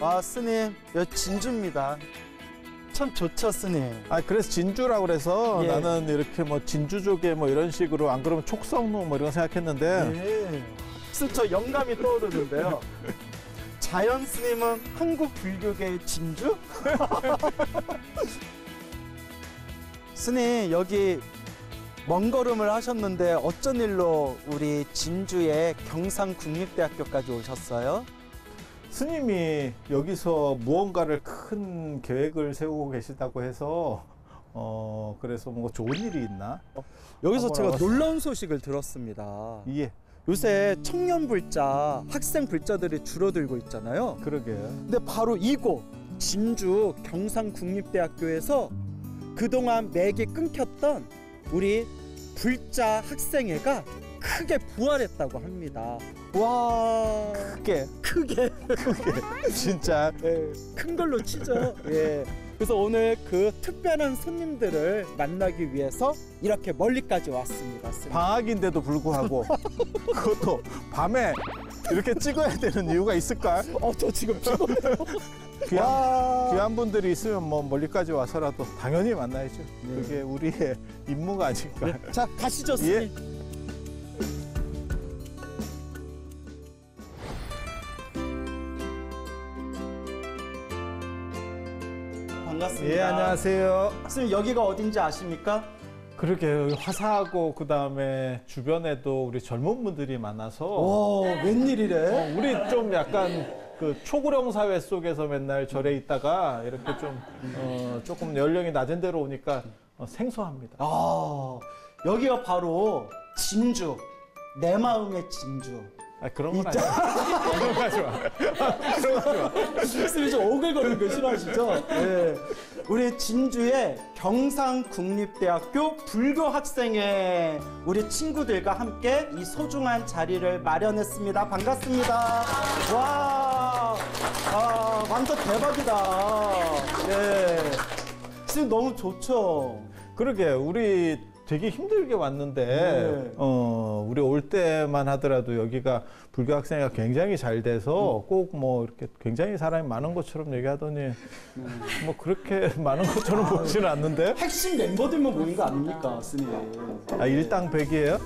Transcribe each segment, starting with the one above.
와, 스님, 여기 진주입니다. 참 좋죠, 스님. 아, 그래서 진주라고 그래서 예. 나는 이렇게 뭐 진주조개 뭐 이런 식으로 안 그러면 촉성로 뭐 이런 거 생각했는데 예. 그래서 저 영감이 떠오르는데요. 자연 스님은 한국 불교계의 진주? 스님, 여기 먼 걸음을 하셨는데 어쩐 일로 우리 진주의 경상국립대학교까지 오셨어요? 스님이 여기서 무언가를 큰 계획을 세우고 계시다고 해서 그래서 뭐 좋은 일이 있나? 여기서 제가 뭐라고 놀라운 소식을 들었습니다. 예, 요새 청년 불자, 학생 불자들이 줄어들고 있잖아요. 그러게. 근데 바로 이곳 진주 경상국립대학교에서 그동안 맥이 끊겼던 우리 불자 학생회가 크게 부활했다고 합니다. 와, 크게 진짜. 예, 큰 걸로 치죠. 예. 그래서 오늘 그 특별한 손님들을 만나기 위해서 이렇게 멀리까지 왔습니다. 방학인데도 불구하고 그것도 밤에 이렇게 찍어야 되는 이유가 있을까? 저 지금 피곤해요. 귀한 분들이 있으면 뭐 멀리까지 와서라도 당연히 만나야죠. 그게 우리의 임무가 아닐까. 네. 자, 가시죠, 스님. 예. 반갑습니다. 예, 안녕하세요. 스님, 여기가 어딘지 아십니까? 그러게 여기 화사하고 그다음에 주변에도 우리 젊은 분들이 많아서 오, 웬일이래? 우리 좀 약간 그 초고령 사회 속에서 맨날 절에 있다가 이렇게 좀 조금 연령이 낮은 데로 오니까 생소합니다. 아, 여기가 바로 진주, 내 마음의 진주. 아, 그런 건 아니야. 그런 거 하지 마. 그런 거 하지 마. 스님이 좀 오글거리는 거 싫어하시죠? 네. 우리 진주의 경상국립대학교 불교학생회 우리 친구들과 함께 이 소중한 자리를 마련했습니다. 반갑습니다. 와, 완전 대박이다. 네. 스님 너무 좋죠? 그러게 우리 되게 힘들게 왔는데 네. 우리 올 때만 하더라도 여기가 불교 학생회가 굉장히 잘 돼서 꼭 뭐 이렇게 굉장히 사람이 많은 것처럼 얘기하더니 뭐 그렇게 많은 것처럼 보지는 않는데. 핵심 멤버들만 모인 거 아닙니까, 스님? 아, 일당백이에요?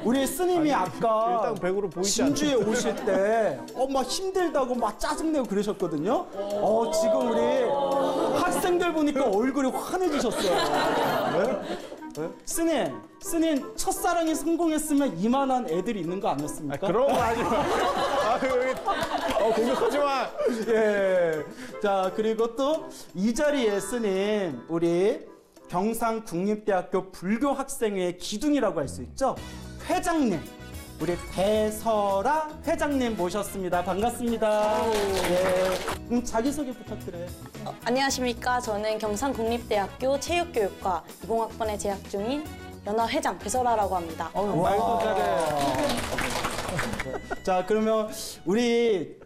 우리 스님이 아까 일당백으로 보이지 진주에 오실 때 막 힘들다고 막 짜증내고 그러셨거든요. 지금 우리 학생들 보니까 얼굴이 환해지셨어요. 네? 스님 첫사랑이 성공했으면 이만한 애들이 있는 거 아니었습니까? 아, 그런 거 하지 마. 아, 여기 공격하지 마. 예. 자, 그리고 또 이 자리에 스님 우리 경상국립대학교 불교학생회의 기둥이라고 할 수 있죠. 회장님, 우리 배설아 회장님 모셨습니다. 반갑습니다. 예. 자기소개 부탁드려요. 안녕하십니까. 저는 경상국립대학교 체육교육과 20학번에 재학 중인 연화회장 배설아라고 합니다. 말도 잘해. 자, 그러면 우리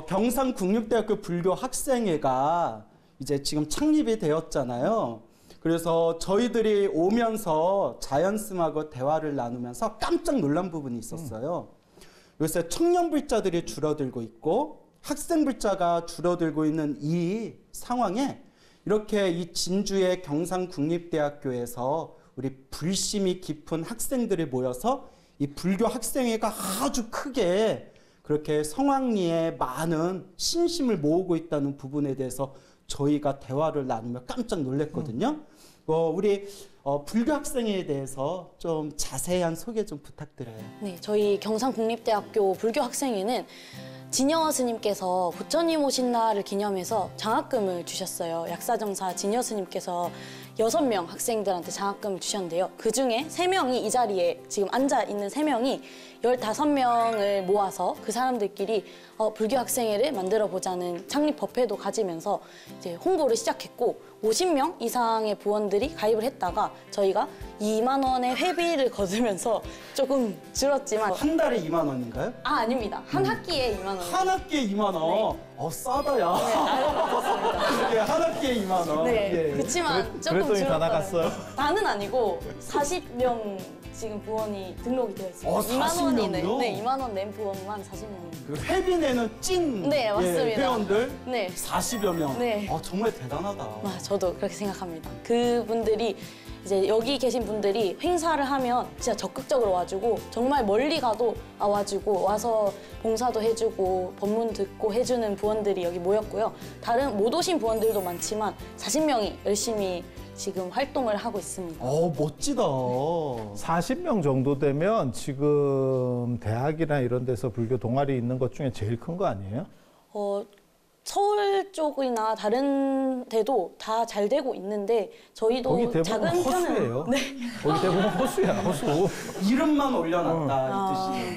경상국립대학교 불교학생회가 이제 지금 창립이 되었잖아요. 그래서 저희들이 오면서 자연스님하고 대화를 나누면서 깜짝 놀란 부분이 있었어요. 요새 청년 불자들이 줄어들고 있고 학생 불자가 줄어들고 있는 이 상황에 이렇게 이 진주의 경상국립대학교에서 우리 불심이 깊은 학생들이 모여서 이 불교 학생회가 아주 크게 그렇게 성황리에 많은 신심을 모으고 있다는 부분에 대해서 저희가 대화를 나누며 깜짝 놀랐거든요. 우리 불교 학생회에 대해서 좀 자세한 소개 좀 부탁드려요. 네, 저희 경상국립대학교 불교학생회는 진여 스님께서 부처님 오신 날을 기념해서 장학금을 주셨어요. 약사정사 진여 스님께서 6명 학생들한테 장학금을 주셨는데요. 그중에 3명이 이 자리에 지금 앉아있는 3명이 15명을 모아서 그 사람들끼리 불교학생회를 만들어보자는 창립 법회도 가지면서 이제 홍보를 시작했고 50명 이상의 부원들이 가입을 했다가 저희가 2만 원의 회비를 거두면서 조금 줄었지만 한 달에 2만 원인가요? 아닙니다. 한 학기에 2만 원. 한 학기에 2만 원. 네. 싸다 야. 예, 한 학기에 2만 원. 네, 예. 그렇지만 조금 그랬더니 다 줄었어요. 나갔어요? 다는 아니고 40명 지금 부원이 등록이 되어 있습니다. 40 2만 명이요? 원이네. 네, 2만 원 낸 부원만 40명입니다. 그 회비 내는 찐 네, 맞습니다. 회원들 네. 40여 명. 네. 정말 대단하다. 저도 그렇게 생각합니다. 그분들이 이제 여기 계신 분들이 행사를 하면 진짜 적극적으로 와주고 정말 멀리 가도 와주고 와서 봉사도 해주고 법문 듣고 해주는 부원들이 여기 모였고요. 다른 못 오신 부원들도 많지만 40명이 열심히 지금 활동을 하고 있습니다. 멋지다. 40명 정도 되면 지금 대학이나 이런 데서 불교 동아리 있는 것 중에 제일 큰 거 아니에요? 서울 쪽이나 다른 데도 다 잘 되고 있는데 저희도 거기 대부분 작은 허수예요. 편은 네. 거기 대부분 허수야, 허수. 이름만 올려놨다 이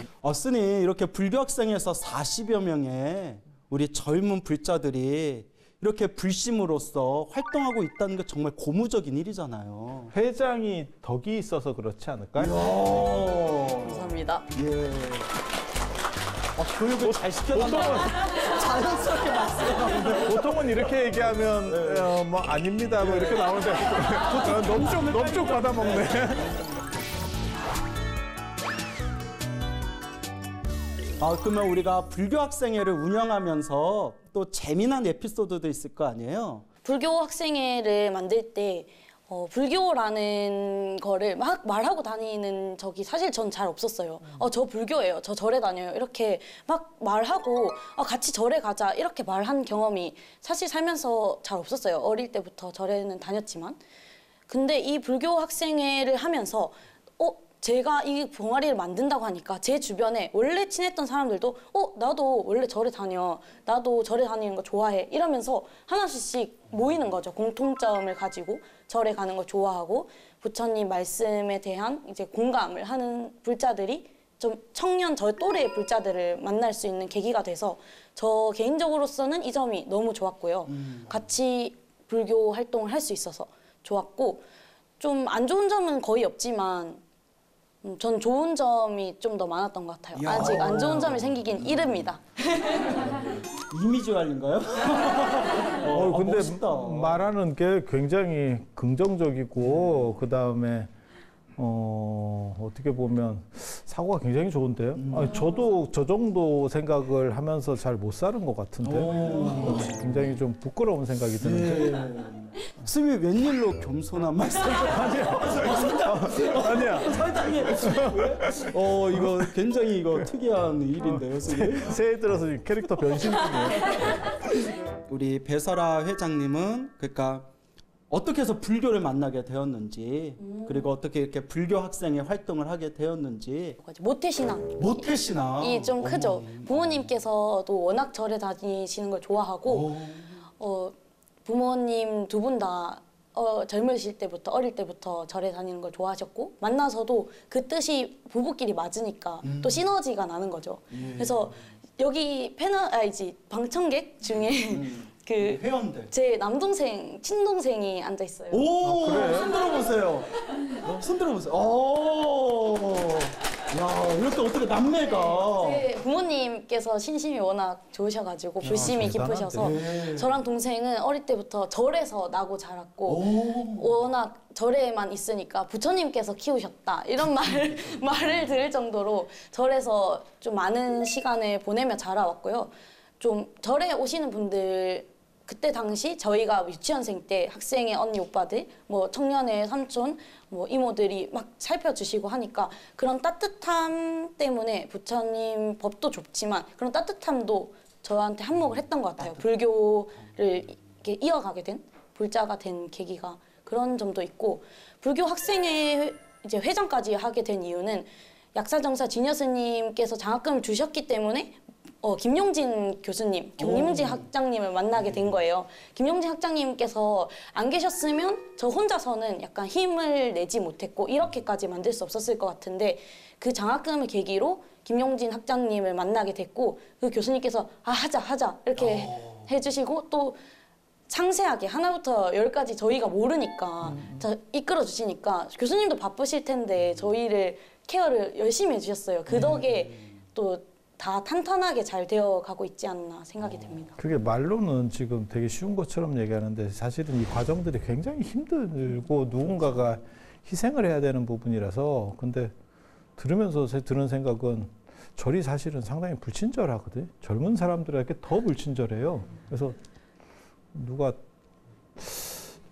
뜻이. 스님 이렇게 불교 학생에서 40여 명의 우리 젊은 불자들이 이렇게 불심으로써 활동하고 있다는 게 정말 고무적인 일이잖아요. 회장이 덕이 있어서 그렇지 않을까요? 이야. 감사합니다. 예. 교육을 잘 시켜달라. 자연스럽게 말씀해요. 보통은 이렇게 얘기하면 뭐 아닙니다 뭐 이렇게 나오는데 넘쪽 받아먹네. 그러면 우리가 불교 학생회를 운영하면서 또 재미난 에피소드도 있을 거 아니에요? 불교 학생회를 만들 때 불교라는 거를 막 말하고 다니는 적이 사실 전 잘 없었어요. 저 불교예요. 저 절에 다녀요. 이렇게 막 말하고 같이 절에 가자 이렇게 말한 경험이 사실 살면서 잘 없었어요. 어릴 때부터 절에는 다녔지만. 근데 이 불교 학생회를 하면서 제가 이 동아리를 만든다고 하니까 제 주변에 원래 친했던 사람들도 나도 원래 절에 다녀. 나도 절에 다니는 거 좋아해. 이러면서 하나씩 모이는 거죠. 공통점을 가지고 절에 가는 거 좋아하고 부처님 말씀에 대한 이제 공감을 하는 불자들이 좀 청년 저 또래의 불자들을 만날 수 있는 계기가 돼서 저 개인적으로서는 이 점이 너무 좋았고요. 같이 불교 활동을 할 수 있어서 좋았고 좀 안 좋은 점은 거의 없지만 전 좋은 점이 좀 더 많았던 것 같아요. 이야. 아직 안 좋은 점이 생기긴 이릅니다. 이미지 관리인가요? 근데 멋있다. 말하는 게 굉장히 긍정적이고 그 다음에 어떻게 보면 사고가 굉장히 좋은데요. 저도 저 정도 생각을 하면서 잘 못 사는 것 같은데 굉장히 좀 부끄러운 생각이 드는데. 스님이 웬일로 겸손한 말씀? 아니야. 사장님, 이거 굉장히 이거 특이한 일인데요, 스님. 새해 들어서 캐릭터 변신 중이에요. 우리 배설아 회장님은 그러니까 어떻게 해서 불교를 만나게 되었는지 그리고 어떻게 이렇게 불교 학생의 활동을 하게 되었는지 모태신앙. 모태신앙 이 좀 크죠. 부모님께서도 워낙 절에 다니시는 걸 좋아하고 부모님 두 분 다 젊으실 때부터 어릴 때부터 절에 다니는 걸 좋아하셨고 만나서도 그 뜻이 부부끼리 맞으니까 또 시너지가 나는 거죠. 그래서 여기 방청객 중에 그 회원들. 제 남동생, 친동생이 앉아 있어요. 오, 그래? 손 들어보세요. 손 들어보세요. 오, 야, 이렇게 어떻게 남매가. 제 부모님께서 신심이 워낙 좋으셔가지고 불심이 대단한데. 깊으셔서 저랑 동생은 어릴 때부터 절에서 나고 자랐고 워낙 절에만 있으니까 부처님께서 키우셨다 이런 말을 들을 정도로 절에서 좀 많은 시간을 보내며 자라왔고요. 좀 절에 오시는 분들 그때 당시 저희가 유치원생 때 학생의 언니 오빠들 뭐 청년의 삼촌 뭐 이모들이 막 살펴주시고 하니까 그런 따뜻함 때문에 부처님 법도 좁지만 그런 따뜻함도 저한테 한몫을 했던 것 같아요. 불교를 이렇게 이어가게 된 불자가 된 계기가 그런 점도 있고 불교 학생회 이제 회장까지 하게 된 이유는 약사정사 진여 스님께서 장학금을 주셨기 때문에 김용진 교수님, 김용진 학장님을 만나게 된 거예요. 김용진 학장님께서 안 계셨으면 저 혼자서는 약간 힘을 내지 못했고 이렇게까지 만들 수 없었을 것 같은데 그 장학금을 계기로 김용진 학장님을 만나게 됐고 그 교수님께서 하자 이렇게 해주시고 또 상세하게 하나부터 열까지 저희가 모르니까 이끌어 주시니까 교수님도 바쁘실 텐데 저희를 케어를 열심히 해주셨어요. 그 덕에 또 다 탄탄하게 잘 되어 가고 있지 않나 생각이 듭니다. 그게 말로는 지금 되게 쉬운 것처럼 얘기하는데 사실은 이 과정들이 굉장히 힘들고 누군가가 희생을 해야 되는 부분이라서 근데 들으면서 드는 생각은 절이 사실은 상당히 불친절하거든. 젊은 사람들에게 더 불친절해요. 그래서 누가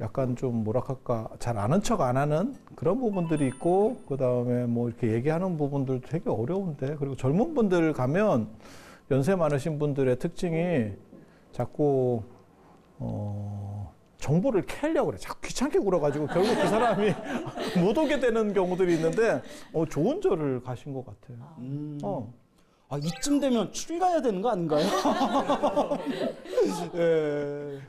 약간 좀 뭐랄까 잘 아는 척 안 하는 그런 부분들이 있고 그다음에 뭐 이렇게 얘기하는 부분들도 되게 어려운데 그리고 젊은 분들 가면 연세 많으신 분들의 특징이 자꾸 정보를 캐려고 그래. 자꾸 귀찮게 굴어가지고 결국 그 사람이 못 오게 되는 경우들이 있는데 좋은 절을 가신 것 같아요. 아, 이쯤 되면 출 가야 되는 거 아닌가요? 예.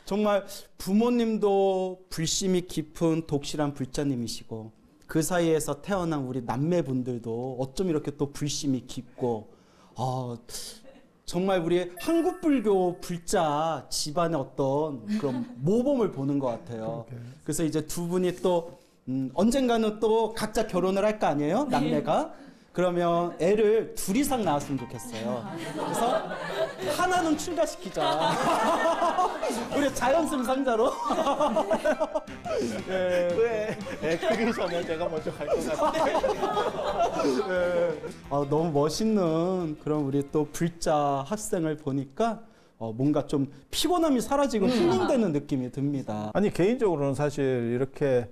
정말 부모님도 불심이 깊은 독실한 불자님이시고 그 사이에서 태어난 우리 남매분들도 어쩜 이렇게 또 불심이 깊고 정말 우리 한국 불교 불자 집안의 어떤 그런 모범을 보는 것 같아요. 그래서 이제 두 분이 또 언젠가는 또 각자 결혼을 할 거 아니에요? 남매가. 그러면 애를 둘 이상 낳았으면 좋겠어요. 그래서 하나는 출가시키자. 우리 자연스러운 상자로. 왜? 애 크기 전에 제가 먼저 갈 것 같아요. 너무 멋있는 그런 우리 또 불자 학생을 보니까 뭔가 좀 피곤함이 사라지고 힐링되는 느낌이 듭니다. 아니 개인적으로는 사실 이렇게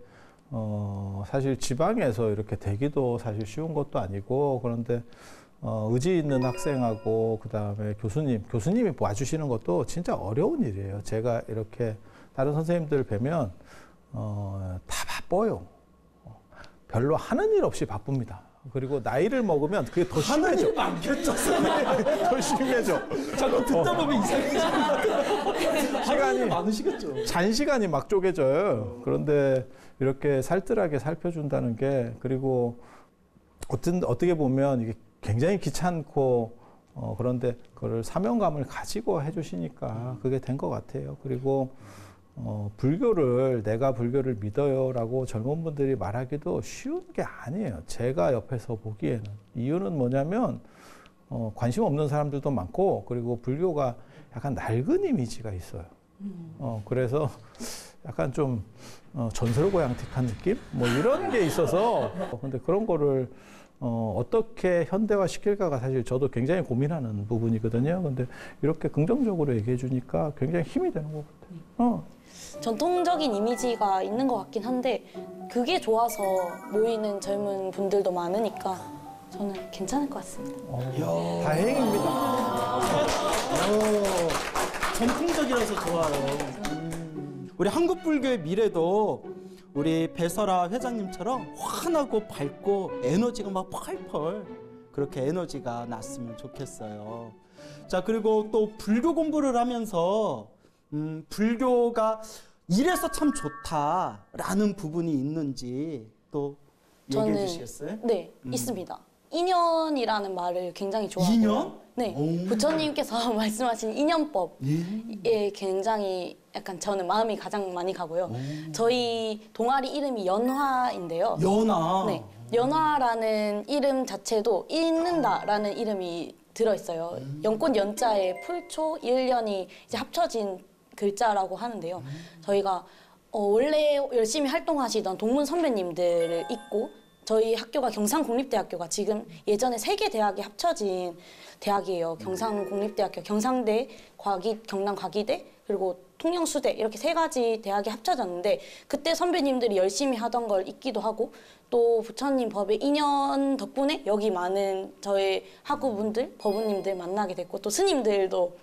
사실 지방에서 이렇게 되기도 사실 쉬운 것도 아니고 그런데 의지 있는 학생하고 그다음에 교수님이 와주시는 것도 진짜 어려운 일이에요. 제가 이렇게 다른 선생님들 뵈면 다 바빠요. 별로 하는 일 없이 바쁩니다. 그리고 나이를 먹으면 그게 더 심해져. 많겠죠. 더 심해져. 자꾸 듣다 보면 이상해지는 시간이 많으시겠죠. 잔 시간이 막 쪼개져요. 그런데 이렇게 살뜰하게 살펴준다는 게 그리고 어떻게 보면 이게 굉장히 귀찮고 그런데 그걸 사명감을 가지고 해주시니까 그게 된 것 같아요. 그리고 내가 불교를 믿어요라고 젊은 분들이 말하기도 쉬운 게 아니에요. 제가 옆에서 보기에는 이유는 뭐냐면 관심 없는 사람들도 많고 그리고 불교가 약간 낡은 이미지가 있어요. 그래서 약간 좀 전설고향틱한 느낌? 뭐 이런 게 있어서 근데 그런 거를 어떻게 현대화 시킬까가 사실 저도 굉장히 고민하는 부분이거든요. 근데 이렇게 긍정적으로 얘기해 주니까 굉장히 힘이 되는 것 같아요. 전통적인 이미지가 있는 것 같긴 한데 그게 좋아서 모이는 젊은 분들도 많으니까 저는 괜찮을 것 같습니다. 다행입니다. 전통적이라서 좋아요. 우리 한국 불교의 미래도 우리 배설아 회장님처럼 환하고 밝고 에너지가 막 펄펄 그렇게 에너지가 났으면 좋겠어요. 자, 그리고 또 불교 공부를 하면서 불교가 이래서 참 좋다라는 부분이 있는지 또 얘기해 주시겠어요? 네, 있습니다. 인연이라는 말을 굉장히 좋아해요. 인연? 네, 오. 부처님께서 말씀하신 인연법에 굉장히 약간 저는 마음이 가장 많이 가고요. 저희 동아리 이름이 연화인데요. 연화. 네, 연화라는 이름 자체도 읽는다라는 이름이 들어있어요. 연꽃 연자에 풀초 일년이 이제 합쳐진 글자라고 하는데요. 저희가 원래 열심히 활동하시던 동문 선배님들을 잇고 저희 학교가 경상국립대학교가 지금 예전에 3개 대학이 합쳐진 대학이에요. 경상국립대학교, 경상대, 경남과기대, 그리고 통영수대 이렇게 3가지 대학이 합쳐졌는데 그때 선배님들이 열심히 하던 걸 잇기도 하고 또 부처님 법의 인연 덕분에 여기 많은 저의 학우분들, 법우님들 만나게 됐고 또 스님들도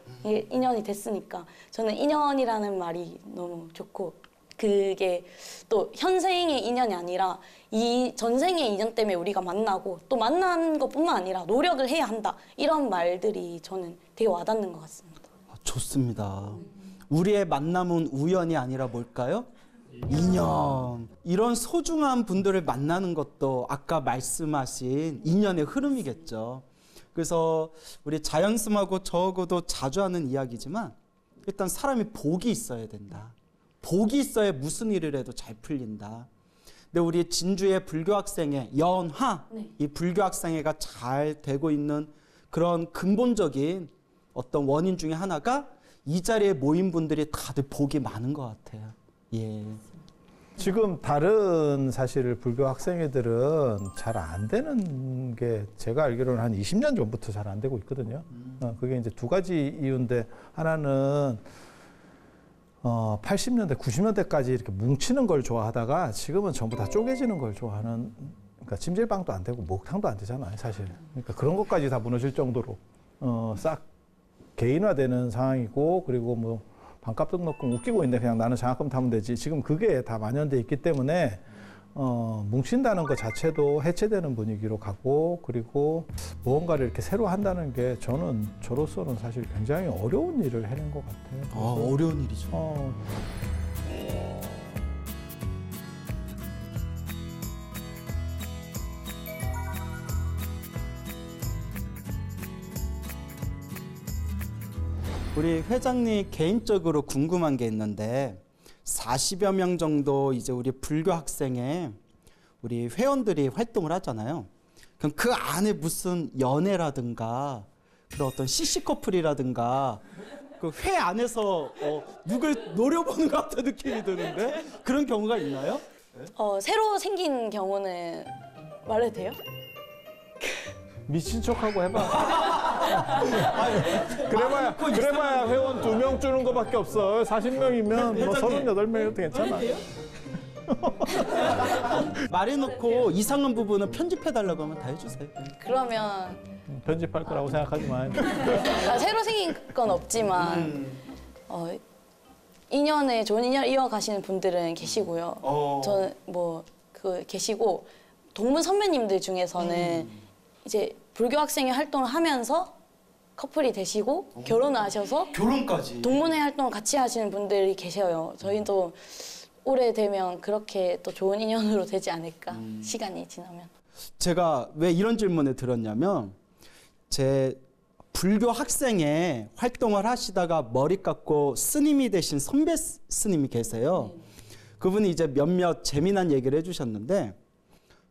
인연이 됐으니까 저는 인연이라는 말이 너무 좋고 그게 또 현생의 인연이 아니라 이 전생의 인연 때문에 우리가 만나고 또 만난 것뿐만 아니라 노력을 해야 한다 이런 말들이 저는 되게 와닿는 것 같습니다. 좋습니다. 우리의 만남은 우연이 아니라 뭘까요? 인연. 이런 소중한 분들을 만나는 것도 아까 말씀하신 인연의 흐름이겠죠. 그래서 우리 자연스하고 저하고도 자주 하는 이야기지만 일단 사람이 복이 있어야 된다. 복이 있어야 무슨 일을 해도 잘 풀린다. 근데 우리 진주의 불교학생회 연화, 네. 이 불교학생회가 잘 되고 있는 그런 근본적인 어떤 원인 중에 하나가 이 자리에 모인 분들이 다들 복이 많은 것 같아요. 예. 지금 다른 사실 불교 학생회들은 잘 안 되는 게 제가 알기로는 한 20년 전부터 잘 안 되고 있거든요. 그게 이제 두 가지 이유인데 하나는 80년대, 90년대까지 이렇게 뭉치는 걸 좋아하다가 지금은 전부 다 쪼개지는 걸 좋아하는, 그러니까 찜질방도 안 되고 목탕도 안 되잖아요, 사실. 그러니까 그런 것까지 다 무너질 정도로 싹 개인화되는 상황이고, 그리고 뭐 반값 등록금 웃기고 있는데 그냥 나는 장학금 타면 되지. 지금 그게 다 만연돼 있기 때문에 뭉친다는 것 자체도 해체되는 분위기로 가고, 그리고 무언가를 이렇게 새로 한다는 게 저로서는 사실 굉장히 어려운 일을 해낸 것 같아요. 어려운 일이죠. 우리 회장님 개인적으로 궁금한 게 있는데 40여 명 정도 이제 우리 불교 학생회 우리 회원들이 활동을 하잖아요. 그럼 그 안에 무슨 연애라든가 그런 어떤 CC 커플이라든가 그 회 안에서 누굴 노려보는 것 같은 느낌이 드는데 그런 경우가 있나요? 새로 생긴 경우는 말해도 돼요? 미친 척하고 해봐. 그래봐야 회원 2명 주는 거밖에 없어. 40명이면 뭐 38명이어도 괜찮아. 말해놓고 이상한 부분은 편집해달라고 하면 다 해주세요. 그러면 편집할 거라고 생각하지 마. 새로 생긴 건 없지만 인연에 좋은 인연 이어가시는 분들은 계시고요. 저는 계시고 동문 선배님들 중에서는 이제 불교 학생회 활동을 하면서 커플이 되시고 결혼을 하셔서 결혼까지. 동문회 활동을 같이 하시는 분들이 계셔요. 저희도 오래 되면 그렇게 또 좋은 인연으로 되지 않을까, 시간이 지나면. 제가 왜 이런 질문을 드렸냐면 제 불교 학생회 활동을 하시다가 머리 깎고 스님이 되신 선배 스님이 계세요. 그분이 이제 몇몇 재미난 얘기를 해주셨는데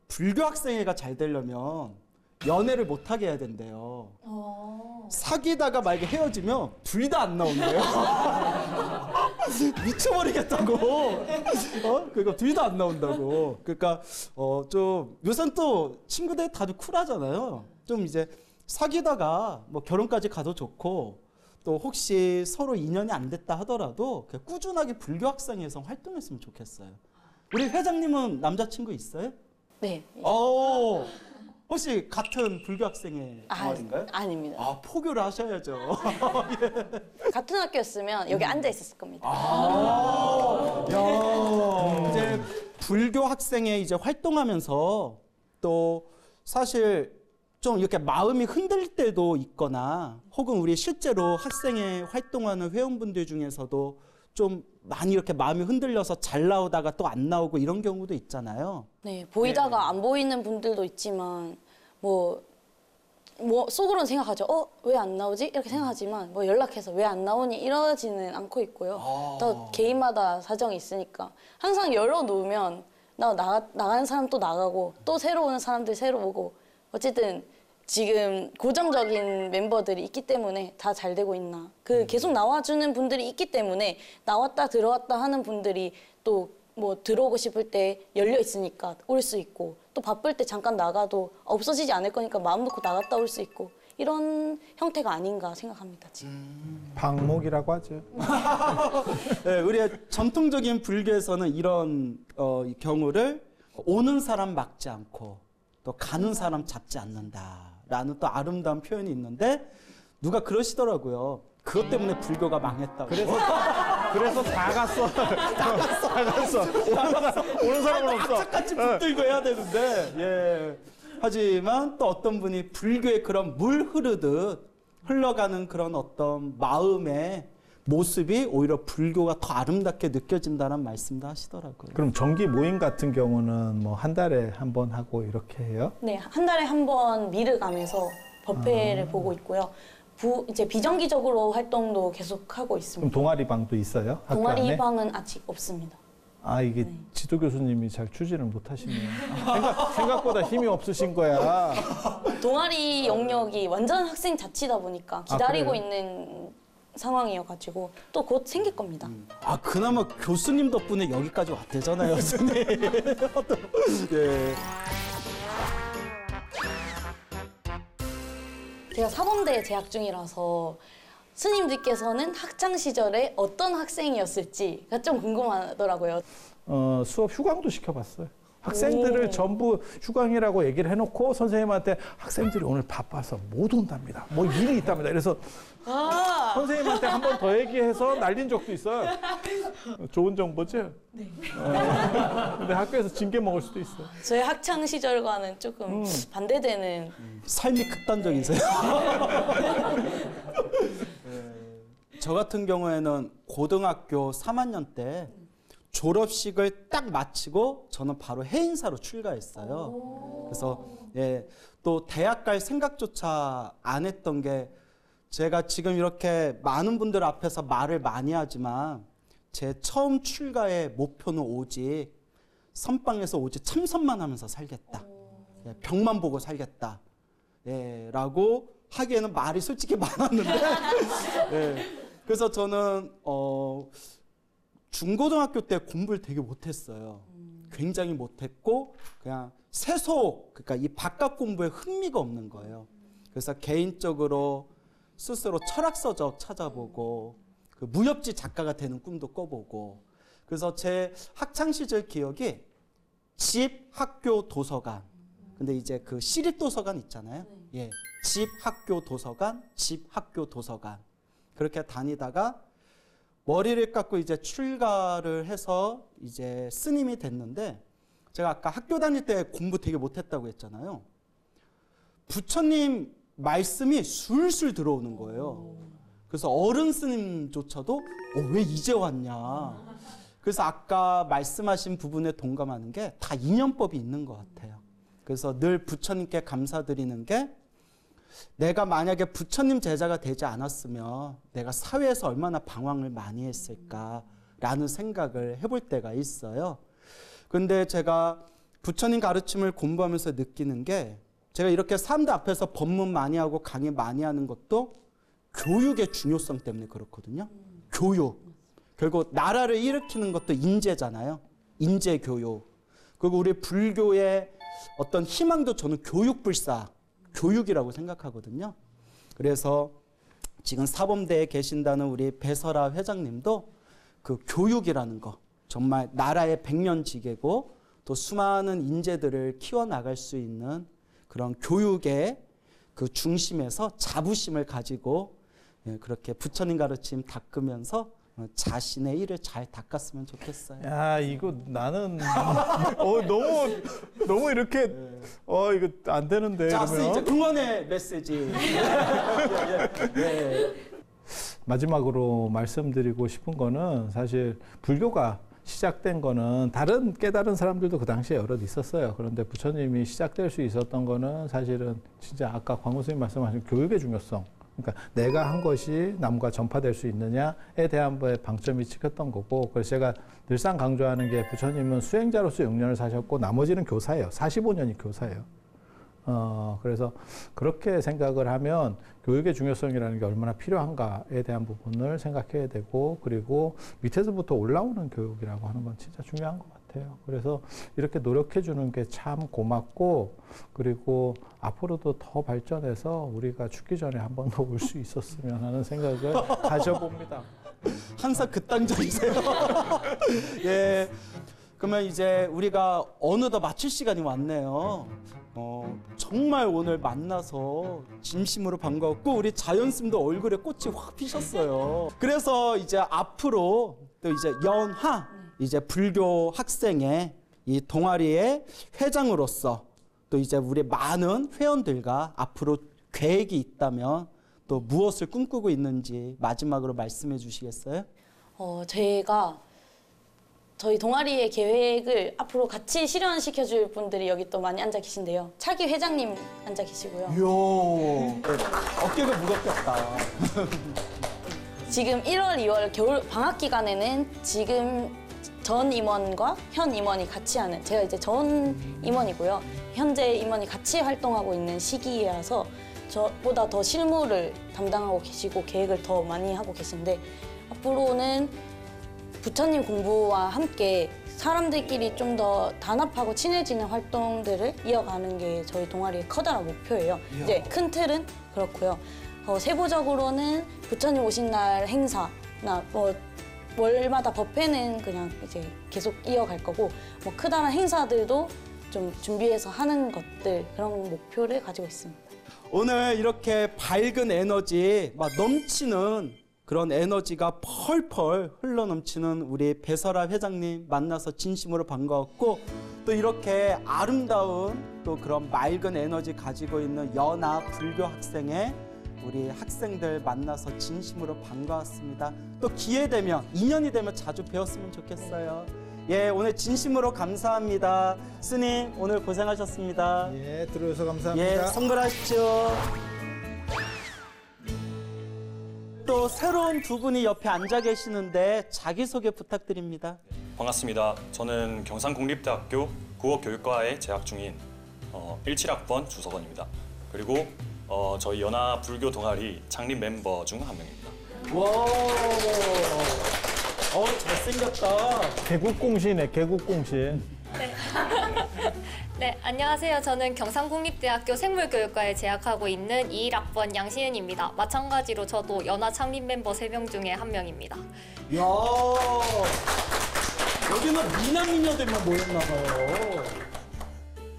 불교 학생회가 잘 되려면 연애를 못하게 해야 된대요. 사귀다가 만약에 헤어지면 둘 다 안 나온대요. 미쳐버리겠다고. 그러니까 둘 다 안 나온다고. 그러니까 좀 요새는 또 친구들 다들 쿨하잖아요. 좀 이제 사귀다가 뭐 결혼까지 가도 좋고 또 혹시 서로 인연이 안 됐다 하더라도 그냥 꾸준하게 불교 학생회에서 활동했으면 좋겠어요. 우리 회장님은 남자친구 있어요? 네. 혹시 같은 불교 학생회 동아리인가요? 아닙니다. 포교를 하셔야죠. 같은 학교였으면 여기 앉아 있었을 겁니다. 이제 불교 학생회 이제 활동하면서 또 사실 좀 이렇게 마음이 흔들릴 때도 있거나 혹은 우리 실제로 학생회 활동하는 회원분들 중에서도 좀 많이 이렇게 마음이 흔들려서 잘 나오다가 또 안 나오고 이런 경우도 있잖아요. 네, 보이다가 안 보이는 분들도 있지만 뭐 속으로는 생각하죠. 왜 안 나오지? 이렇게 생각하지만 뭐 연락해서 왜 안 나오니? 이러지는 않고 있고요. 또 개인마다 사정이 있으니까 항상 열어놓으면 나가는 사람 또 나가고 또 새로 오는 사람들 새로 오고 어쨌든 지금 고정적인 멤버들이 있기 때문에 다 잘 되고 있나. 계속 나와주는 분들이 있기 때문에 나왔다 들어왔다 하는 분들이 또 뭐 들어오고 싶을 때 열려 있으니까 올 수 있고 또 바쁠 때 잠깐 나가도 없어지지 않을 거니까 마음 놓고 나갔다 올 수 있고 이런 형태가 아닌가 생각합니다, 지금. 방목이라고 하죠. 네, 우리 전통적인 불교에서는 이런 경우를 오는 사람 막지 않고 또 가는 사람 잡지 않는다라는 또 아름다운 표현이 있는데 누가 그러시더라고요. 그것 때문에 불교가 망했다고. 그래서 다 갔어. 오는 사람은 없어. 악착같이 붙들고 해야 되는데, 예. 하지만 또 어떤 분이 불교의 그런 물 흐르듯 흘러가는 그런 어떤 마음의 모습이 오히려 불교가 더 아름답게 느껴진다는 말씀도 하시더라고요. 그럼 정기 모임 같은 경우는 뭐 한 달에 한 번 하고 이렇게 해요? 네, 한 달에 한 번 미르 가면서 법회를 보고 있고요. 이제 비정기적으로 활동도 계속 하고 그럼 있습니다. 동아리방도 있어요? 학교 안에? 동아리방은 아직 없습니다. 아 이게 네. 지도 교수님이 잘 추진을 못 하시네요. 생각보다 힘이 없으신 거야. 동아리 영역이 완전 학생 자치다 보니까 기다리고 그래요? 있는 상황이어가지고 또 곧 생길 겁니다. 아 그나마 교수님 덕분에 여기까지 왔대잖아요, 스님. 예. 제가 사범대에 재학 중이라서 스님들께서는 학창 시절에 어떤 학생이었을지가 좀 궁금하더라고요. 수업 휴강도 시켜봤어요. 학생들을 전부 휴강이라고 얘기를 해놓고 선생님한테 학생들이 오늘 바빠서 못 온답니다. 뭐 일이 있답니다. 그래서 선생님한테 한 번 더 얘기해서 날린 적도 있어요. 좋은 정보지? 네. 근데 학교에서 징계 먹을 수도 있어요. 저의 학창 시절과는 조금 반대되는. 삶이 극단적이세요. 저 같은 경우에는 고등학교 3학년 때 졸업식을 딱 마치고 저는 바로 해인사로 출가했어요. 그래서 예, 또 대학 갈 생각조차 안 했던 게 제가 지금 이렇게 많은 분들 앞에서 말을 많이 하지만 제 처음 출가의 목표는 오직 선방에서 오직 참선만 하면서 살겠다. 예, 병만 보고 살겠다. 예, 라고 하기에는 말이 솔직히 많았는데 예, 그래서 저는 중고등학교 때 공부를 되게 못했어요. 굉장히 못했고 그냥 세속, 그러니까 이 바깥 공부에 흥미가 없는 거예요. 그래서 개인적으로 스스로 철학서적 찾아보고 그 무협지 작가가 되는 꿈도 꿔보고 그래서 제 학창 시절 기억이 집, 학교, 도서관. 근데 이제 그 시립도서관 있잖아요. 예, 집, 학교, 도서관, 집, 학교, 도서관. 그렇게 다니다가 머리를 깎고 이제 출가를 해서 이제 스님이 됐는데 제가 아까 학교 다닐 때 공부 되게 못했다고 했잖아요. 부처님 말씀이 술술 들어오는 거예요. 그래서 어른 스님조차도 왜 이제 왔냐. 그래서 아까 말씀하신 부분에 동감하는 게 다 인연법이 있는 것 같아요. 그래서 늘 부처님께 감사드리는 게 내가 만약에 부처님 제자가 되지 않았으면 내가 사회에서 얼마나 방황을 많이 했을까라는 생각을 해볼 때가 있어요. 근데 제가 부처님 가르침을 공부하면서 느끼는 게 제가 이렇게 사람들 앞에서 법문 많이 하고 강의 많이 하는 것도 교육의 중요성 때문에 그렇거든요. 교육. 결국 나라를 일으키는 것도 인재잖아요. 인재 교육. 그리고 우리 불교의 어떤 희망도 저는 교육불사, 교육이라고 생각하거든요. 그래서 지금 사범대에 계신다는 우리 배설아 회장님도 그 교육이라는 거 정말 나라의 백년지계고 또 수많은 인재들을 키워나갈 수 있는 그런 교육의 그 중심에서 자부심을 가지고 그렇게 부처님 가르침 닦으면서 자신의 일을 잘 닦았으면 좋겠어요. 야 이거 나는 너무 이렇게 이거 안 되는데. 자, 그러면. 이제 응원의 메시지. 예. 마지막으로 말씀드리고 싶은 거는 사실 불교가 시작된 거는 다른 깨달은 사람들도 그 당시에 여럿 있었어요. 그런데 부처님이 시작될 수 있었던 거는 사실은 진짜 아까 광우 스님 말씀하신 교육의 중요성. 그러니까 내가 한 것이 남과 전파될 수 있느냐에 대한 방점이 찍혔던 거고, 그래서 제가 늘상 강조하는 게 부처님은 수행자로서 6년을 사셨고 나머지는 교사예요. 45년이 교사예요. 그래서 그렇게 생각을 하면 교육의 중요성이라는 게 얼마나 필요한가에 대한 부분을 생각해야 되고, 그리고 밑에서부터 올라오는 교육이라고 하는 건 진짜 중요한 것 같아요. 그래서 이렇게 노력해 주는 게 참 고맙고, 그리고 앞으로도 더 발전해서 우리가 죽기 전에 한 번 더 올 수 있었으면 하는 생각을 가져봅니다. 항상 극단적이세요. 예. 그러면 이제 우리가 어느덧 마칠 시간이 왔네요. 정말 오늘 만나서 진심으로 반가웠고 우리 자연스님도 얼굴에 꽃이 확 피셨어요. 그래서 이제 앞으로 또 이제 연하 이제 불교 학생의 이 동아리의 회장으로서 또 이제 우리 많은 회원들과 앞으로 계획이 있다면 또 무엇을 꿈꾸고 있는지 마지막으로 말씀해 주시겠어요? 제가 저희 동아리의 계획을 앞으로 같이 실현시켜줄 분들이 여기 또 많이 앉아 계신데요. 차기 회장님 앉아 계시고요. 이야, 어깨가 무겁겠다. 지금 1월, 2월 겨울 방학 기간에는 지금 전 임원과 현 임원이 같이 하는, 제가 이제 전 임원이고요. 현재 임원이 같이 활동하고 있는 시기라서 저보다 더 실무를 담당하고 계시고 계획을 더 많이 하고 계신데, 앞으로는 부처님 공부와 함께 사람들끼리 좀 더 단합하고 친해지는 활동들을 이어가는 게 저희 동아리의 커다란 목표예요. 이제 큰 틀은 그렇고요. 세부적으로는 부처님 오신 날 행사나 뭐 월마다 법회는 그냥 이제 계속 이어갈 거고, 뭐 크다란 행사들도 좀 준비해서 하는 것들, 그런 목표를 가지고 있습니다. 오늘 이렇게 밝은 에너지, 막 넘치는 그런 에너지가 펄펄 흘러넘치는 우리 배설아 회장님 만나서 진심으로 반가웠고, 또 이렇게 아름다운 또 그런 맑은 에너지 가지고 있는 연하 불교 학생의 우리 학생들 만나서 진심으로 반가웠습니다. 또 기회 되면, 인연이 되면 자주 뵈었으면 좋겠어요. 예, 오늘 진심으로 감사합니다. 스님, 오늘 고생하셨습니다. 예, 들어줘서 감사합니다. 예, 성불하십시오. 또 새로운 두 분이 옆에 앉아 계시는데 자기소개 부탁드립니다. 반갑습니다. 저는 경상국립대학교 국어교육과에 재학 중인 17학번 주석원입니다. 그리고 저희 연화 불교 동아리 창립 멤버 중 한 명입니다. 와, 잘생겼다. 개국공신이네, 개국공신. 네, 안녕하세요. 저는 경상국립대학교 생물교육과에 재학하고 있는 21학번 양시은입니다. 마찬가지로 저도 연화 창립 멤버 3명 중에 한 명입니다. 이야, 여기는 미남 미녀들만 모였나 봐요.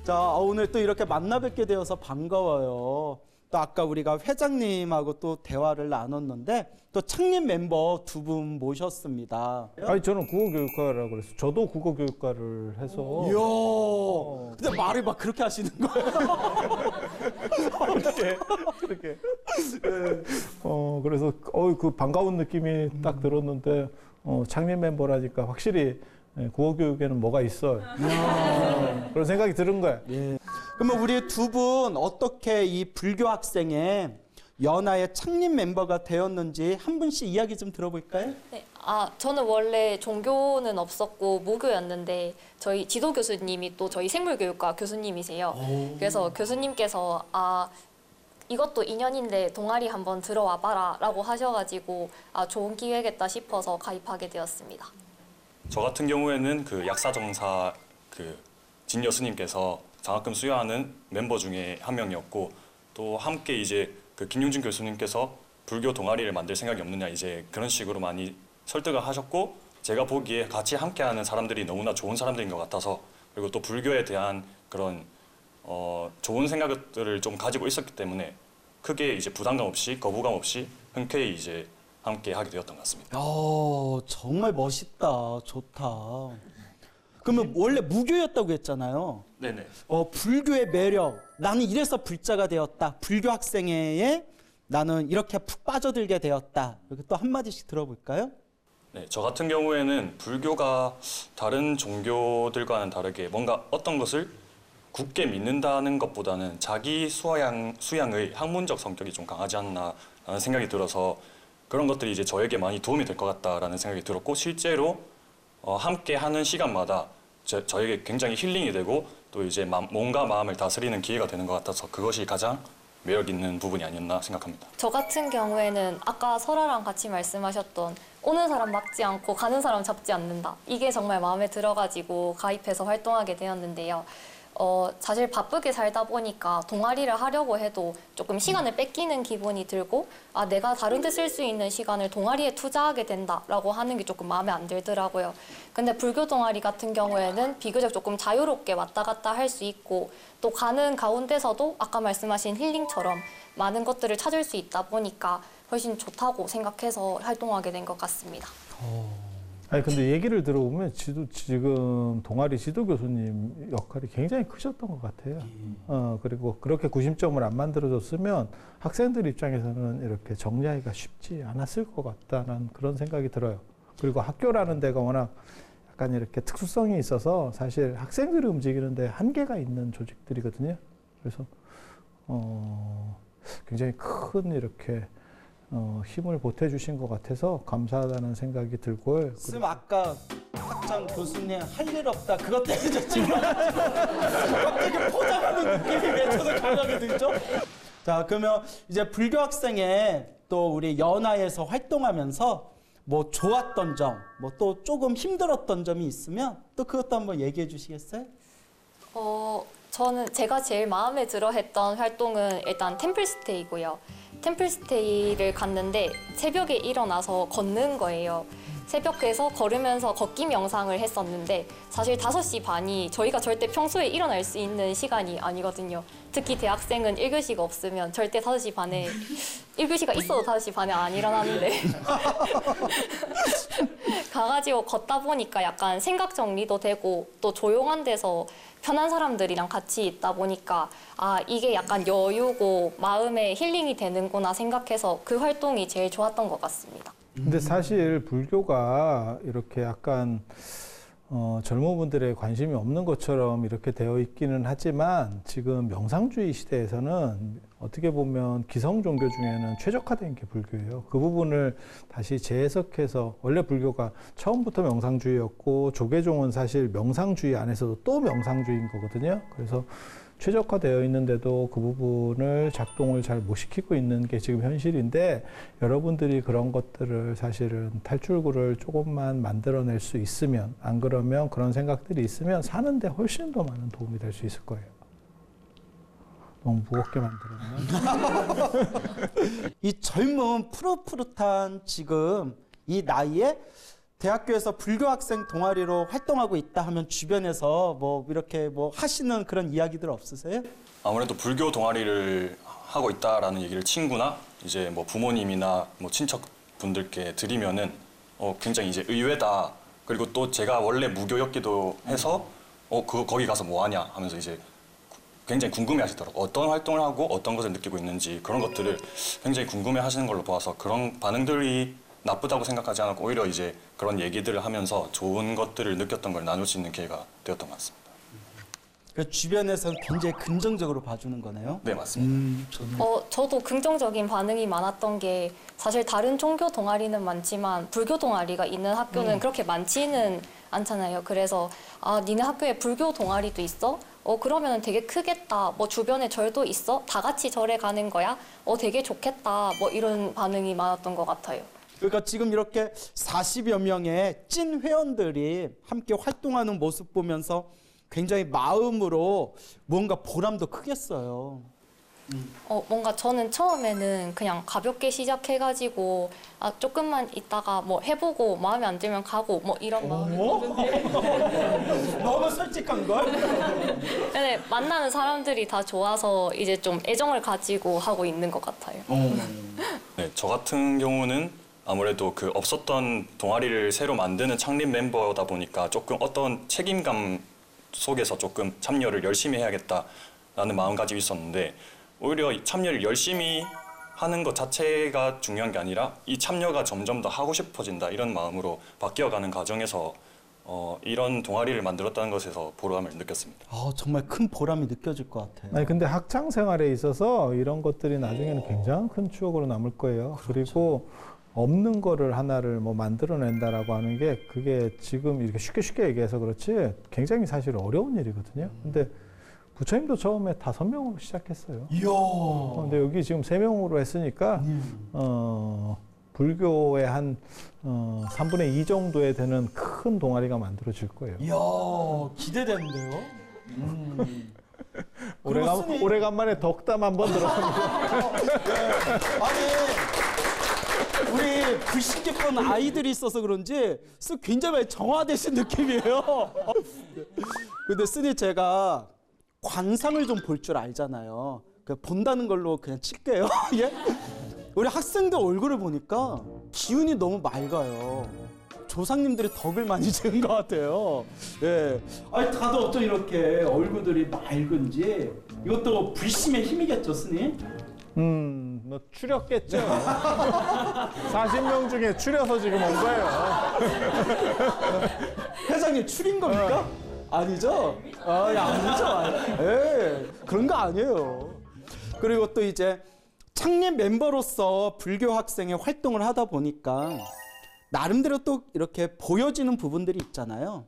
자, 오늘 또 이렇게 만나 뵙게 되어서 반가워요. 또 아까 우리가 회장님하고 또 대화를 나눴는데 또 창립 멤버 두 분 모셨습니다. 아니, 저는 국어교육과라고 그래서 저도 국어교육과를 해서. 이야, 근데 말을 막 그렇게 하시는 거예요? 그렇게. 그래서 그 반가운 느낌이 딱 들었는데 창립 멤버라니까 확실히 국어교육에는 뭐가 있어요. 그런 생각이 드는 거예요. 예. 그러면 우리 두 분 어떻게 이 불교 학생의 연하의 창립 멤버가 되었는지 한 분씩 이야기 좀 들어볼까요? 네, 저는 원래 종교는 없었고 무교였는데 저희 지도 교수님이 또 저희 생물교육과 교수님이세요. 그래서 교수님께서 이것도 인연인데 동아리 한번 들어와 봐라 라고 하셔가지고 좋은 기회겠다 싶어서 가입하게 되었습니다. 저 같은 경우에는 그 약사정사 진 여스님께서 장학금 수여하는 멤버 중에 한 명이었고, 또 함께 이제 김용준 교수님께서 불교 동아리를 만들 생각이 없느냐 이제 그런 식으로 많이 설득을 하셨고, 제가 보기에 같이 함께하는 사람들이 너무나 좋은 사람들인 것 같아서, 그리고 또 불교에 대한 그런 좋은 생각들을 좀 가지고 있었기 때문에 크게 이제 부담감 없이 거부감 없이 흔쾌히 이제 함께 하게 되었던 것 같습니다. 정말 멋있다. 좋다. 그러면 원래 무교였다고 했잖아요. 네네. 불교의 매력. 나는 이래서 불자가 되었다. 불교 학생회에 나는 이렇게 푹 빠져들게 되었다. 이렇게 또 한마디씩 들어볼까요? 네, 저 같은 경우에는 불교가 다른 종교들과는 다르게 뭔가 어떤 것을 굳게 믿는다는 것보다는 자기 수양의 학문적 성격이 좀 강하지 않나라는 생각이 들어서 그런 것들이 이제 저에게 많이 도움이 될 것 같다라는 생각이 들었고, 실제로 함께 하는 시간마다 저에게 굉장히 힐링이 되고 또 이제 몸과 마음을 다스리는 기회가 되는 것 같아서 그것이 가장 매력 있는 부분이 아니었나 생각합니다. 저 같은 경우에는 아까 설아랑 같이 말씀하셨던 오는 사람 막지 않고 가는 사람 잡지 않는다. 이게 정말 마음에 들어가지고 가입해서 활동하게 되었는데요. 사실 바쁘게 살다 보니까 동아리를 하려고 해도 조금 시간을 뺏기는 기분이 들고 내가 다른 데 쓸 수 있는 시간을 동아리에 투자하게 된다라고 하는 게 조금 마음에 안 들더라고요. 근데 불교 동아리 같은 경우에는 비교적 조금 자유롭게 왔다 갔다 할 수 있고 또 가는 가운데서도 아까 말씀하신 힐링처럼 많은 것들을 찾을 수 있다 보니까 훨씬 좋다고 생각해서 활동하게 된 것 같습니다. 아니 근데 얘기를 들어보면 지금 동아리 지도 교수님 역할이 굉장히 크셨던 것 같아요. 그리고 그렇게 구심점을 안 만들어줬으면 학생들 입장에서는 이렇게 정리하기가 쉽지 않았을 것 같다는 그런 생각이 들어요. 그리고 학교라는 데가 워낙 약간 이렇게 특수성이 있어서 사실 학생들이 움직이는데 한계가 있는 조직들이거든요. 그래서 굉장히 큰 이렇게 힘을 보태주신 것 같아서 감사하다는 생각이 들고요. 쌤 아까 학장 교수님 할 일 없다 그것 때문에 저 지금 갑자기 포장하는 느낌이 왜 저도 강하게 들죠? 자 그러면 이제 불교 학생회 또 우리 연화에서 활동하면서 뭐 좋았던 점, 뭐 또 조금 힘들었던 점이 있으면 또 그것도 한번 얘기해 주시겠어요? 저는 제가 제일 마음에 들어 했던 활동은 일단 템플스테이고요. 템플스테이를 갔는데 새벽에 일어나서 걷는 거예요. 새벽에서 걸으면서 걷기 명상을 했었는데 사실 5시 반이 저희가 절대 평소에 일어날 수 있는 시간이 아니거든요. 특히 대학생은 1교시가 없으면 절대 5시 반에 1교시가 있어도 5시 반에 안 일어나는데 가가지고 걷다 보니까 약간 생각 정리도 되고 또 조용한 데서 편한 사람들이랑 같이 있다 보니까 아 이게 약간 여유고 마음의 힐링이 되는구나 생각해서 그 활동이 제일 좋았던 것 같습니다. 근데 사실 불교가 이렇게 약간 젊은 분들의 관심이 없는 것처럼 이렇게 되어 있기는 하지만 지금 명상주의 시대에서는 어떻게 보면 기성 종교 중에는 최적화된 게 불교예요. 그 부분을 다시 재해석해서 원래 불교가 처음부터 명상주의였고 조계종은 사실 명상주의 안에서도 또 명상주의인 거거든요. 그래서 최적화되어 있는데도 그 부분을 작동을 잘 못 시키고 있는 게 지금 현실인데 여러분들이 그런 것들을 사실은 탈출구를 조금만 만들어낼 수 있으면 안 그러면 그런 생각들이 있으면 사는데 훨씬 더 많은 도움이 될 수 있을 거예요. 너무 무겁게 만들었나? 이 젊은 푸릇푸릇한 지금 이 나이에 대학교에서 불교 학생 동아리로 활동하고 있다 하면 주변에서 뭐 이렇게 뭐 하시는 그런 이야기들 없으세요? 아무래도 불교 동아리를 하고 있다라는 얘기를 친구나 이제 뭐 부모님이나 뭐 친척분들께 드리면은 굉장히 이제 의외다. 그리고 또 제가 원래 무교였기도 해서 거기 가서 뭐 하냐 하면서 이제 굉장히 궁금해 하시더라고요. 어떤 활동을 하고 어떤 것을 느끼고 있는지 그런 것들을 굉장히 궁금해 하시는 걸로 보아서 그런 반응들이 나쁘다고 생각하지 않았고 오히려 이제 그런 얘기들을 하면서 좋은 것들을 느꼈던 걸 나눌 수 있는 기회가 되었던 것 같습니다. 그 주변에서는 굉장히 긍정적으로 봐주는 거네요. 네, 맞습니다. 저도 긍정적인 반응이 많았던 게 사실 다른 종교 동아리는 많지만 불교 동아리가 있는 학교는 그렇게 많지는 않잖아요. 그래서 아, 니네 학교에 불교 동아리도 있어? 그러면 되게 크겠다. 뭐 주변에 절도 있어? 다 같이 절에 가는 거야? 되게 좋겠다. 뭐 이런 반응이 많았던 것 같아요. 그러니까 지금 이렇게 40여 명의 찐 회원들이 함께 활동하는 모습 보면서 굉장히 마음으로 뭔가 보람도 크겠어요. 뭔가 저는 처음에는 그냥 가볍게 시작해가지고 아, 조금만 있다가 뭐 해보고 마음에 안 들면 가고 뭐 이런 마음이었는데 너무 솔직한 걸? 근데 만나는 사람들이 다 좋아서 이제 좀 애정을 가지고 하고 있는 것 같아요. 네, 저 같은 경우는 아무래도 그 없었던 동아리를 새로 만드는 창립 멤버다 보니까 조금 어떤 책임감 속에서 조금 참여를 열심히 해야겠다라는 마음가짐이 있었는데 오히려 참여를 열심히 하는 것 자체가 중요한 게 아니라 이 참여가 점점 더 하고 싶어진다 이런 마음으로 바뀌어가는 과정에서 이런 동아리를 만들었다는 것에서 보람을 느꼈습니다. 정말 큰 보람이 느껴질 것 같아요. 아니 근데 학창 생활에 있어서 이런 것들이 나중에는 굉장히 큰 추억으로 남을 거예요. 그렇죠. 그리고 없는 거를 하나를 뭐 만들어낸다라고 하는 게 그게 지금 이렇게 쉽게 얘기해서 그렇지 굉장히 사실 어려운 일이거든요. 근데 부처님도 처음에 5명으로 시작했어요. 이야. 근데 여기 지금 3명으로 했으니까 불교의 한 3분의 2 정도에 되는 큰 동아리가 만들어질 거예요. 이야, 기대되는데요. 오래간만에 덕담 한번 들었습니다. 아니, 우리 불신 깊은 아이들이 있어서 그런지 굉장히 많이 정화되신 느낌이에요. 근데 스님 제가 관상을 좀 볼 줄 알잖아요. 본다는 걸로 그냥 칠게요. 예? 우리 학생들 얼굴을 보니까 기운이 너무 맑아요. 조상님들이 덕을 많이 지은 것 같아요. 예. 아니 다들 어쩜 이렇게 얼굴들이 맑은지 이것도 불심의 힘이겠죠, 스님? 뭐 추렸겠죠. 40명 중에 추려서 지금 온 거예요. 회장님 추린 겁니까? 아니죠? 아니죠. 예, 그런 거 아니에요. 그리고 또 이제 창립 멤버로서 불교 학생의 활동을 하다 보니까 나름대로 또 이렇게 보여지는 부분들이 있잖아요.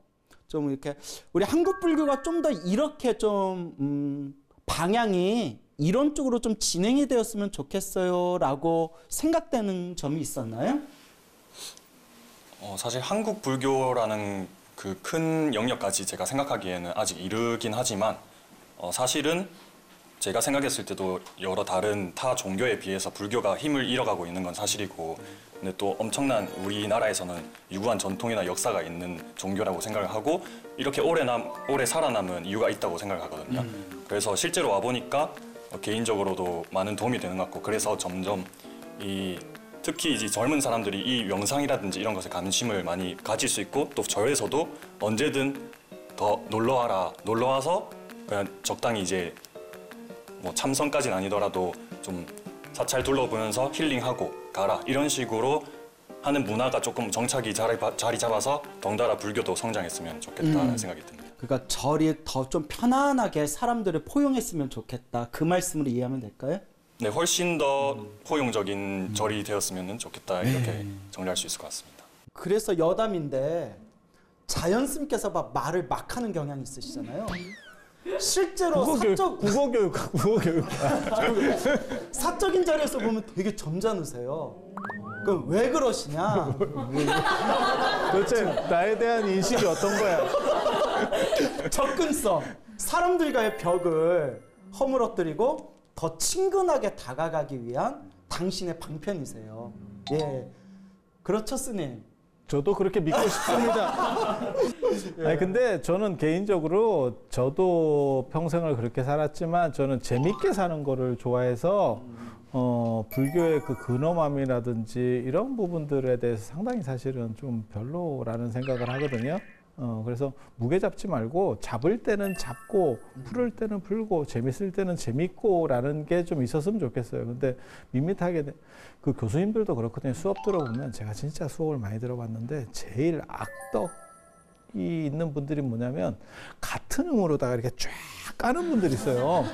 좀 이렇게 우리 한국 불교가 좀 더 이렇게 좀 방향이 이런 쪽으로 좀 진행이 되었으면 좋겠어요라고 생각되는 점이 있었나요? 사실 한국 불교라는 그 큰 영역까지 제가 생각하기에는 아직 이르긴 하지만 사실은 제가 생각했을 때도 여러 다른 타 종교에 비해서 불교가 힘을 잃어가고 있는 건 사실이고, 근데 또 엄청난 우리나라에서는 유구한 전통이나 역사가 있는 종교라고 생각을 하고 이렇게 오래 살아남은 이유가 있다고 생각을 하거든요. 그래서 실제로 와 보니까 개인적으로도 많은 도움이 되는 것 같고, 그래서 점점 특히 이제 젊은 사람들이 이 명상이라든지 이런 것에 관심을 많이 가질 수 있고, 또 저에서도 언제든 더 놀러 와서 그냥 적당히 이제 뭐 참선까지는 아니더라도 좀 사찰 둘러보면서 힐링하고 가라, 이런 식으로 하는 문화가 조금 정착이 자리 잡아서 덩달아 불교도 성장했으면 좋겠다는 생각이 듭니다. 그러니까 절이 더 좀 편안하게 사람들을 포용했으면 좋겠다. 그 말씀으로 이해하면 될까요? 네, 훨씬 더 포용적인 절이 되었으면 좋겠다, 이렇게 정리할 수 있을 것 같습니다. 그래서 여담인데 자연스님께서 막 말을 막 하는 경향이 있으시잖아요. 실제로 국어교육. 사적인 자리에서 보면 되게 점잖으세요. 그럼 왜 그러시냐? 도대체 나에 대한 인식이 어떤 거야? 접근성, 사람들과의 벽을 허물어뜨리고 더 친근하게 다가가기 위한 당신의 방편이세요. 예, 그렇죠, 스님. 저도 그렇게 믿고 싶습니다. 아니, 근데 저는 개인적으로 저도 평생을 그렇게 살았지만 저는 재밌게 사는 거를 좋아해서 불교의 그 근엄함이라든지 이런 부분들에 대해서 상당히 사실은 좀 별로라는 생각을 하거든요. 그래서 무게 잡지 말고 잡을 때는 잡고 풀을 때는 풀고 재밌을 때는 재밌고라는 게 좀 있었으면 좋겠어요. 근데 밋밋하게 그 교수님들도 그렇거든요. 수업 들어보면 제가 진짜 수업을 많이 들어봤는데 제일 악덕이 있는 분들이 뭐냐면 같은 음으로다가 이렇게 쫙 까는 분들이 있어요.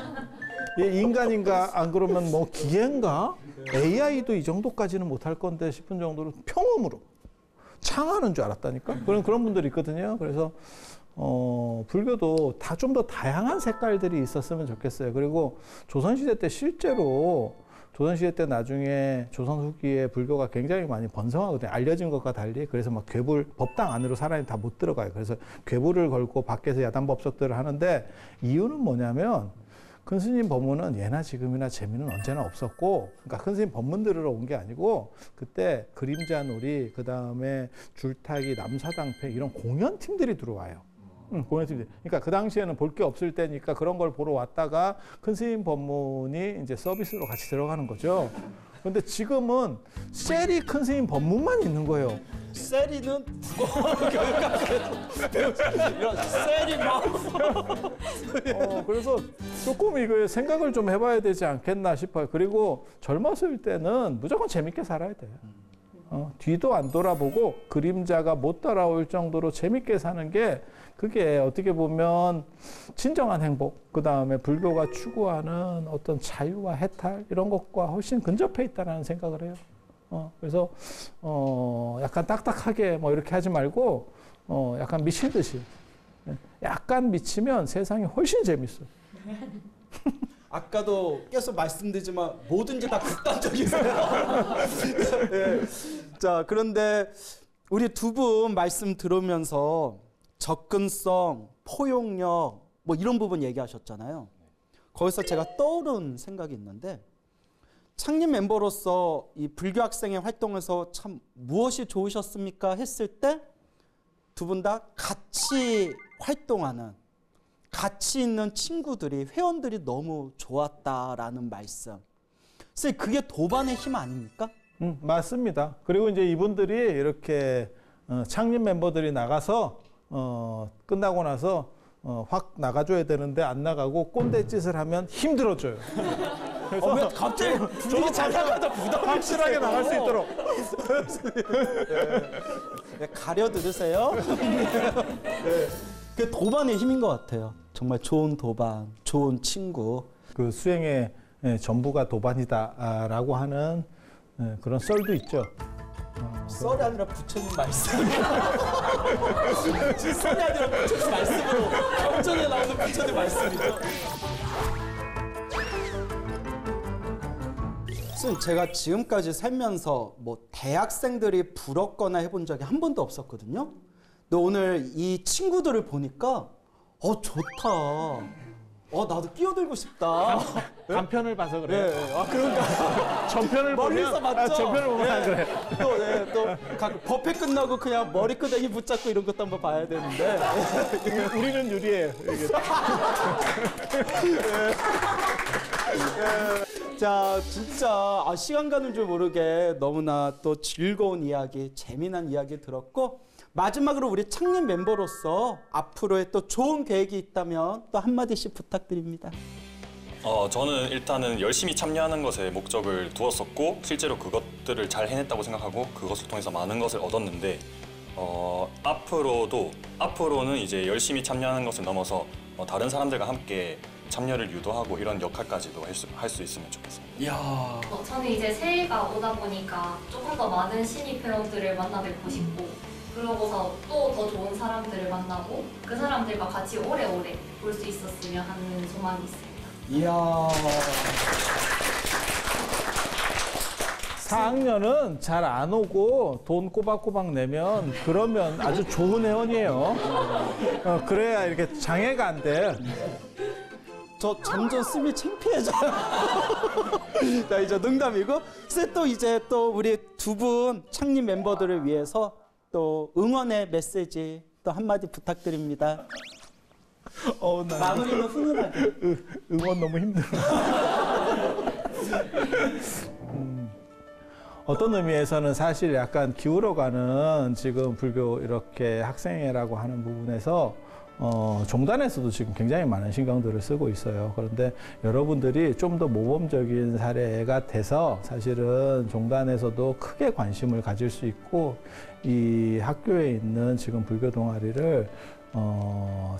얘 인간인가 안 그러면 뭐 기계인가? AI도 이 정도까지는 못할 건데 싶은 정도로 평음으로 창하는 줄 알았다니까? 그런 분들이 있거든요. 그래서, 불교도 좀 더 다양한 색깔들이 있었으면 좋겠어요. 그리고 조선시대 때 실제로, 조선시대 때 나중에 조선 후기에 불교가 굉장히 많이 번성하거든요. 알려진 것과 달리. 그래서 막 법당 안으로 사람이 다 못 들어가요. 그래서 괴불을 걸고 밖에서 야단법석들을 하는데 이유는 뭐냐면, 큰 스님 법문은 예나 지금이나 재미는 언제나 없었고, 그러니까 큰 스님 법문 들으러 온 게 아니고 그때 그림자 놀이, 그 다음에 줄타기, 남사당패 이런 공연팀들이 들어와요. 공연팀들. 그러니까 그 당시에는 볼 게 없을 때니까 그런 걸 보러 왔다가 큰 스님 법문이 이제 서비스로 같이 들어가는 거죠. 근데 지금은 셀이 큰 스님 법문만 있는 거예요. 세리는 이런 세리 막. 그래서 조금 이거 생각을 좀 해봐야 되지 않겠나 싶어요. 그리고 젊었을 때는 무조건 재밌게 살아야 돼요. 뒤도 안 돌아보고 그림자가 못 따라올 정도로 재밌게 사는 게 그게 어떻게 보면 진정한 행복, 그 다음에 불교가 추구하는 어떤 자유와 해탈 이런 것과 훨씬 근접해 있다는 생각을 해요. 그래서 약간 딱딱하게 뭐 이렇게 하지 말고 약간 미치듯이 약간 미치면 세상이 훨씬 재밌어요. 아까도 계속 말씀드리지만 뭐든지 다 극단적이세요. 네. 자, 그런데 우리 두 분 말씀 들으면서 접근성, 포용력 뭐 이런 부분 얘기하셨잖아요. 거기서 제가 떠오른 생각이 있는데 창립 멤버로서 이 불교 학생의 활동에서 참 무엇이 좋으셨습니까? 했을 때 두 분 다 같이 활동하는 같이 있는 친구들이 회원들이 너무 좋았다라는 말씀. 선생님 그게 도반의 힘 아닙니까? 맞습니다. 그리고 이제 이분들이 이렇게 창립 멤버들이 나가서 끝나고 나서 확 나가줘야 되는데 안 나가고 꼰대 짓을 하면 힘들어져요. 왜 갑자기 분위기 잘 나가다 부담을 확실하게 나갈 수 있도록. 네, 가려 들으세요. 네. 그 도반의 힘인 것 같아요. 정말 좋은 도반, 좋은 친구. 그 수행의 전부가 도반이다라고 하는 그런 썰도 있죠. 썰이 아니라 부처님 말씀. 지금 썰이 아니라 부처님 말씀으로 경전에 나오는 부처님 말씀이죠. 선생님, 제가 지금까지 살면서 뭐 대학생들이 부럽거나 해본 적이 한 번도 없었거든요. 근데 오늘 이 친구들을 보니까 좋다. 나도 끼어들고 싶다. 간편을 봐서 그래. 네, 그런가. 전편을 멀리서 보면 봤죠? 전편을 보면 안 그래. 또 법회 끝나고 그냥 머리끄댕이 붙잡고 이런 것도 한번 봐야 되는데. 우리는 유리해요. 이게. 자, 진짜 시간 가는 줄 모르게 너무나 또 즐거운 이야기, 재미난 이야기 들었고, 마지막으로 우리 창립 멤버로서 앞으로의 또 좋은 계획이 있다면 또 한마디씩 부탁드립니다. 저는 일단은 열심히 참여하는 것에 목적을 두었었고 실제로 그것들을 잘 해냈다고 생각하고 그것을 통해서 많은 것을 얻었는데 앞으로는 이제 열심히 참여하는 것을 넘어서 다른 사람들과 함께 참여를 유도하고 이런 역할까지도 할 수 있으면 좋겠습니다. 이야. 저는 이제 새해가 오다 보니까 조금 더 많은 신입 회원들을 만나뵙고 싶고 그러고서 또 더 좋은 사람들을 만나고 그 사람들과 같이 오래오래 볼 수 있었으면 하는 소망이 있습니다. 이야. 4학년은 잘 안 오고 돈 꼬박꼬박 내면 그러면 아주 좋은 회원이에요. 그래야 이렇게 장애가 안 돼. 저 점점 숨이 창피해져요. 자, 이제 농담이고. 또 이제 또 우리 두 분 창립 멤버들을 위해서 또 응원의 메시지 또 한마디 부탁드립니다. 마무리는 훈훈하게. 응원 너무 힘들어. 어떤 의미에서는 사실 약간 기울어가는 지금 불교 이렇게 학생회라고 하는 부분에서 종단에서도 지금 굉장히 많은 신경들을 쓰고 있어요. 그런데 여러분들이 좀 더 모범적인 사례가 돼서 사실은 종단에서도 크게 관심을 가질 수 있고 이 학교에 있는 지금 불교 동아리를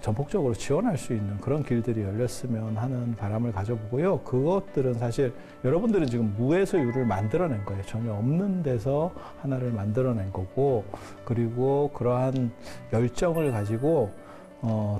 전폭적으로 지원할 수 있는 그런 길들이 열렸으면 하는 바람을 가져보고요. 그것들은 사실 여러분들은 지금 무에서 유를 만들어낸 거예요. 전혀 없는 데서 하나를 만들어낸 거고, 그리고 그러한 열정을 가지고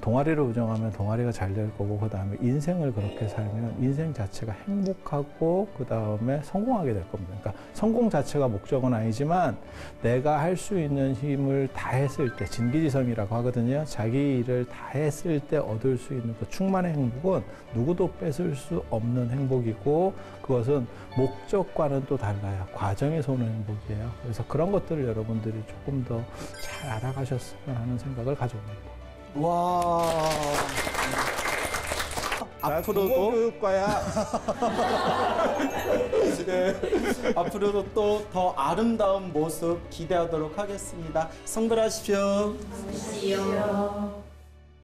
동아리를 운영하면 동아리가 잘 될 거고, 그 다음에 인생을 그렇게 살면 인생 자체가 행복하고 그 다음에 성공하게 될 겁니다. 그러니까 성공 자체가 목적은 아니지만 내가 할 수 있는 힘을 다했을 때, 진기지성이라고 하거든요. 자기 일을 다했을 때 얻을 수 있는 그 충만의 행복은 누구도 뺏을 수 없는 행복이고, 그것은 목적과는 또 달라요. 과정에서 오는 행복이에요. 그래서 그런 것들을 여러분들이 조금 더 잘 알아가셨으면 하는 생각을 가져봅니다. 와. 앞으로도 교육과야. 네, 앞으로도 또 더 아름다운 모습 기대하도록 하겠습니다. 성불하십시오. 안녕하세요.